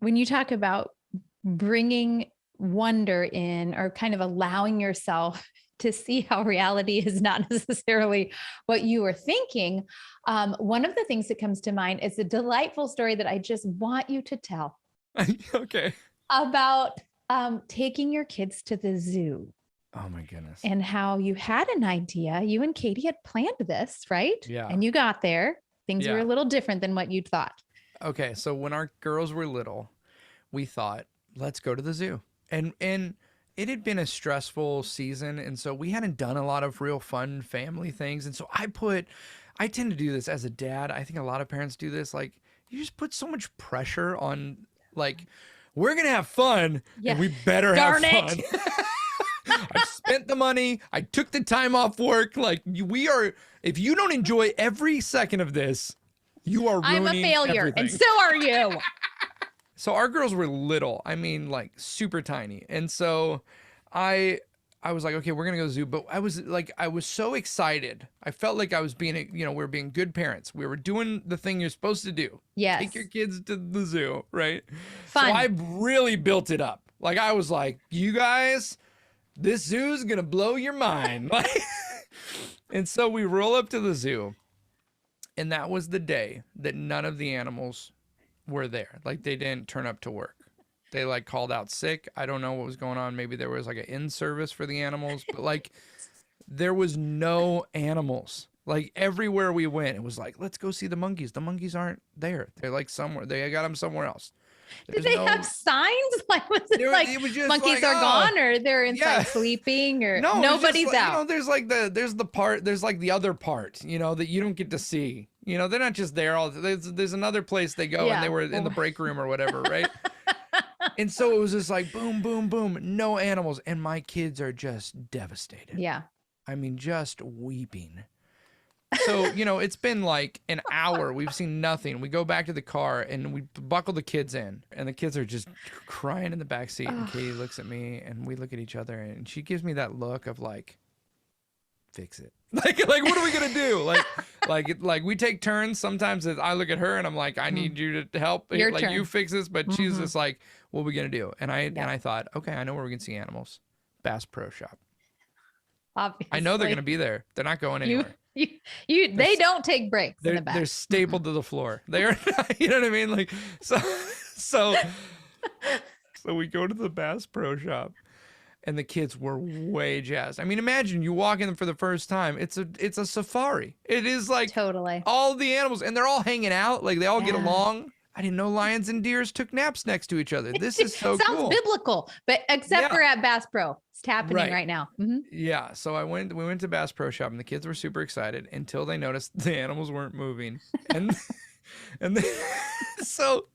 when you talk about bringing wonder in, or kind of allowing yourself to see how reality is not necessarily what you were thinking, one of the things that comes to mind is a delightful story that I just want you to tell. Okay. About taking your kids to the zoo. Oh my goodness. And how you had an idea. You and Katie had planned this, right? Yeah. And you got there. Things were a little different than what you'd thought. Okay. So when our girls were little, we thought, let's go to the zoo. And it had been a stressful season. And so we hadn't done a lot of real fun family things. And so I tend to do this as a dad. I think a lot of parents do this. Like, you just put so much pressure on, like, we're going to have fun and we better have fun. I've spent the money. I took the time off work. Like, if you don't enjoy every second of this, you are ruining I'm a failure, everything. and so are you. So our girls were little. I mean, like, super tiny. And so I was like, okay, we're going to go to the zoo. But I was so excited. I felt like I was being, we were being good parents. We were doing the thing you're supposed to do. Yes. Take your kids to the zoo, right? Fun. So I really built it up. Like, I was like, you guys, this zoo is going to blow your mind. And so we roll up to the zoo. And that was the day that none of the animals were there. Like, they didn't turn up to work. They like called out sick. I don't know what was going on. Maybe there was like an in-service for the animals, but like there was no animals. Like, everywhere we went, it was like, let's go see the monkeys. The monkeys aren't there. They're like somewhere. They got them somewhere else. Did they have signs? Like, was it was just monkeys are gone, or they're inside sleeping, or nobody's like, out? There's like the other part, that you don't get to see. They're not just there all. There's another place they go, and they were in the break room or whatever, right? And so it was just like boom, boom, boom, no animals. And my kids are just devastated. Yeah. I mean, just weeping. So, it's been like an hour. We've seen nothing. We go back to the car and we buckle the kids in, and the kids are just crying in the back seat. And Katie looks at me and we look at each other, and she gives me that look of like, fix it. Like, what are we going to do? Like we take turns. Sometimes I look at her and I'm like, I need you to help. Your like, turn. you fix this. But she's just like, what are we going to do? And I thought, okay, I know where we can see animals. Bass Pro Shop. Obviously. I know they're going to be there. They're not going anywhere. They don't take breaks in the back. They're stapled to the floor. They are, you know what I mean? Like, so we go to the Bass Pro Shop, and the kids were way jazzed. I mean, imagine you walk in for the first time. It's a safari. It is like totally all the animals, and they're all hanging out. Like, they all get along. I didn't know lions and deers took naps next to each other. This is so cool. Sounds biblical, but except for at Bass Pro. It's happening right now. Mm-hmm. Yeah. So we went to Bass Pro Shop, and the kids were super excited until they noticed the animals weren't moving. And so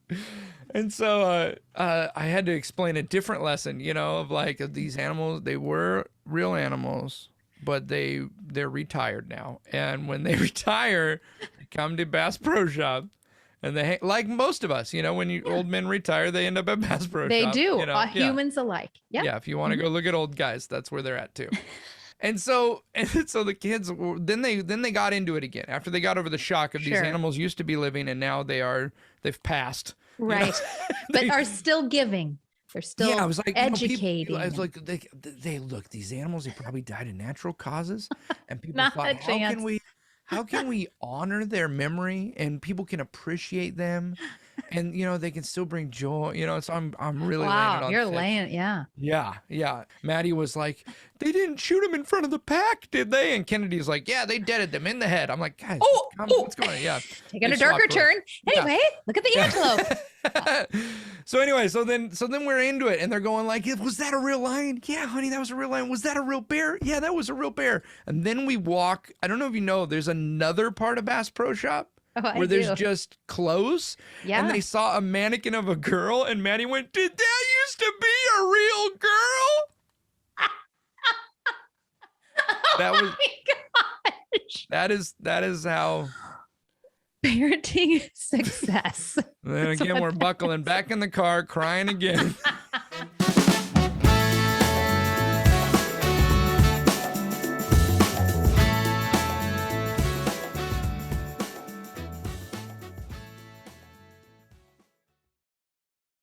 I had to explain a different lesson, of like, these animals, they were real animals, but they're retired now. And when they retire, they come to Bass Pro Shop. And they, like most of us, when old men retire, they end up at Bass Pro Shop. They do, humans alike. Yeah. Yeah, if you want to go look at old guys, that's where they're at too. And so the kids, then they got into it again after they got over the shock of these animals used to be living, and now they've passed. Right, but are still giving. They're still I was like, educating. I was like, they look, these animals, they probably died of natural causes, and people Not thought, a chance. how can we honor their memory, and people can appreciate them, and they can still bring joy. So I'm really laying it on you're thick. laying, Yeah. Maddie was like, they didn't shoot him in front of the pack, did they? And Kennedy's like, yeah, they deaded them in the head. I'm like, guys, what's going on? Yeah, taking a darker turn. Anyway, look at the antelope. So then we're into it, and they're going like, was that a real lion? Yeah, honey, that was a real lion. Was that a real bear? Yeah, that was a real bear. And then we walk, I don't know if you know, there's another part of Bass Pro Shop where there's just clothes. Yeah. And they saw a mannequin of a girl, and Maddie went, did that used to be a real girl? That was, that is how parenting success. Then again, we're buckling back in the car, crying again.